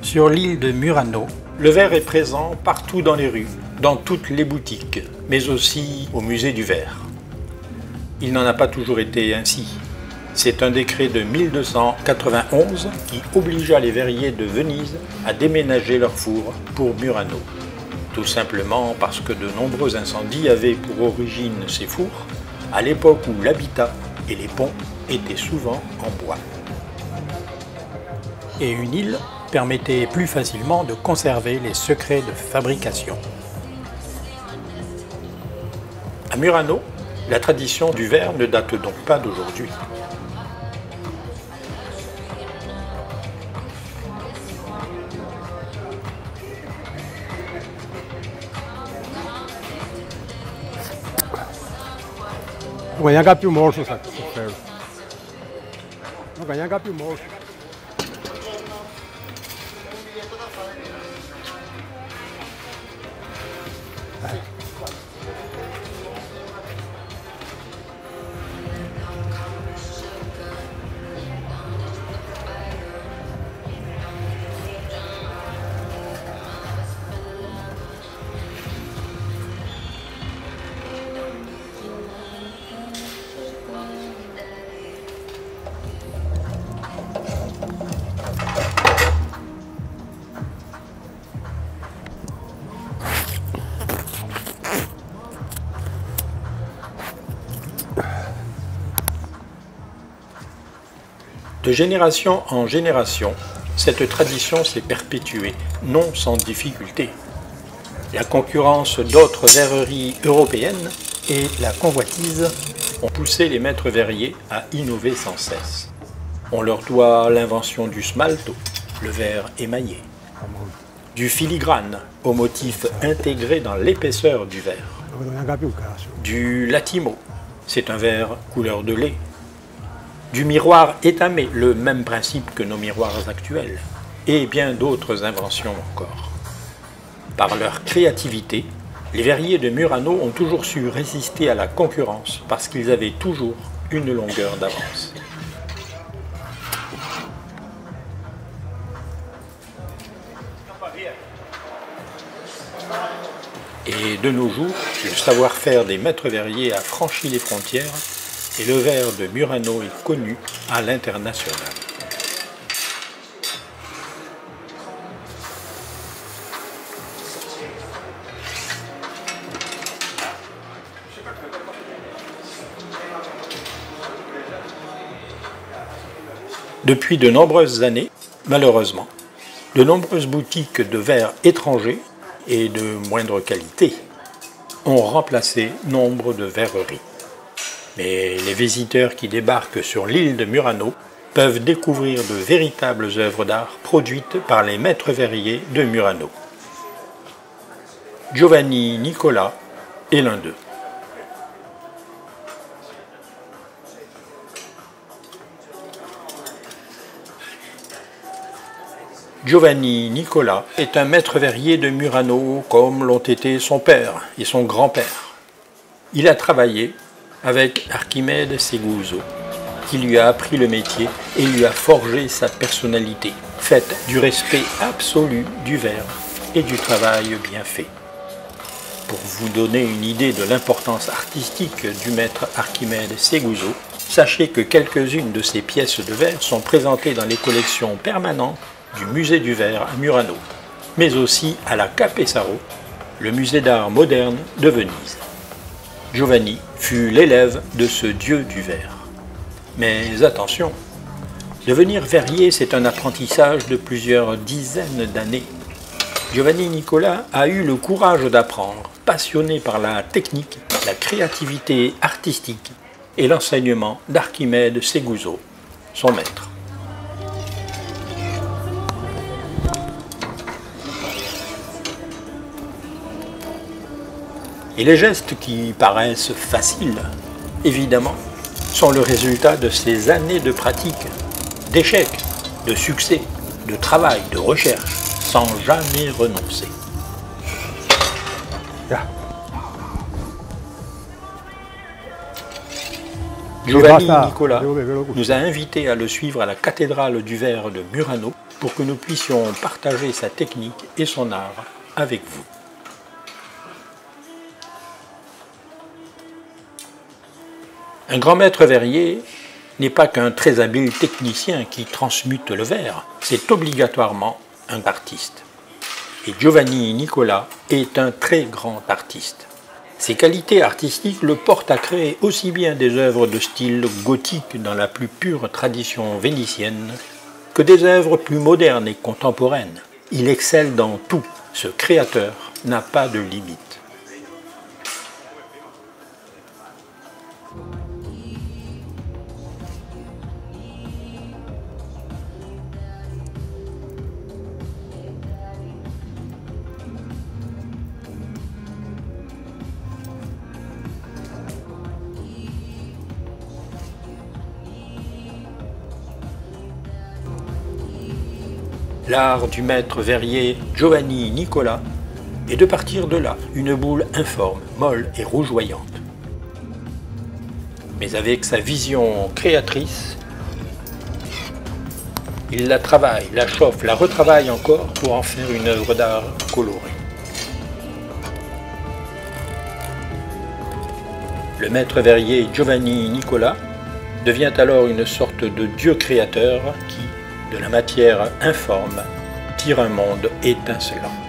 Sur l'île de Murano, le verre est présent partout dans les rues, dans toutes les boutiques, mais aussi au musée du verre. Il n'en a pas toujours été ainsi. C'est un décret de 1291 qui obligea les verriers de Venise à déménager leurs fours pour Murano. Tout simplement parce que de nombreux incendies avaient pour origine ces fours, à l'époque où l'habitat et les ponts étaient souvent en bois. Et une île permettait plus facilement de conserver les secrets de fabrication. À Murano, la tradition du verre ne date donc pas d'aujourd'hui. Non ganha più morso, sa ferro. Non ganha più morso. De génération en génération, cette tradition s'est perpétuée, non sans difficulté. La concurrence d'autres verreries européennes et la convoitise ont poussé les maîtres verriers à innover sans cesse. On leur doit l'invention du smalto, le verre émaillé, du filigrane au motif intégré dans l'épaisseur du verre, du latimo, c'est un verre couleur de lait, du miroir étamé, le même principe que nos miroirs actuels, et bien d'autres inventions encore. Par leur créativité, les verriers de Murano ont toujours su résister à la concurrence parce qu'ils avaient toujours une longueur d'avance. Et de nos jours, le savoir-faire des maîtres verriers a franchi les frontières et le verre de Murano est connu à l'international. Depuis de nombreuses années, malheureusement, de nombreuses boutiques de verre étrangers et de moindre qualité ont remplacé nombre de verreries. Mais les visiteurs qui débarquent sur l'île de Murano peuvent découvrir de véritables œuvres d'art produites par les maîtres verriers de Murano. Giovanni Nicola est l'un d'eux. Giovanni Nicola est un maître verrier de Murano comme l'ont été son père et son grand-père. Il a travaillé avec Archimede Seguso, qui lui a appris le métier et lui a forgé sa personnalité, faite du respect absolu du verre et du travail bien fait. Pour vous donner une idée de l'importance artistique du maître Archimede Seguso, sachez que quelques-unes de ses pièces de verre sont présentées dans les collections permanentes du musée du verre à Murano, mais aussi à la Ca' Pesaro, le musée d'art moderne de Venise. Giovanni fut l'élève de ce dieu du verre. Mais attention, devenir verrier, c'est un apprentissage de plusieurs dizaines d'années. Giovanni Nicola a eu le courage d'apprendre, passionné par la technique, la créativité artistique et l'enseignement d'Archimede Seguso, son maître. Et les gestes qui paraissent faciles, évidemment, sont le résultat de ces années de pratique, d'échecs, de succès, de travail, de recherche, sans jamais renoncer. Giovanni Nicola nous a invités à le suivre à la cathédrale du verre de Murano pour que nous puissions partager sa technique et son art avec vous. Un grand maître verrier n'est pas qu'un très habile technicien qui transmute le verre, c'est obligatoirement un artiste. Et Giovanni Nicola est un très grand artiste. Ses qualités artistiques le portent à créer aussi bien des œuvres de style gothique dans la plus pure tradition vénitienne que des œuvres plus modernes et contemporaines. Il excelle dans tout. Ce créateur n'a pas de limite. L'art du maître verrier Giovanni Nicola est de partir de là, une boule informe, molle et rougeoyante. Mais avec sa vision créatrice, il la travaille, la chauffe, la retravaille encore pour en faire une œuvre d'art colorée. Le maître verrier Giovanni Nicola devient alors une sorte de dieu créateur qui, de la matière informe, tire un monde étincelant.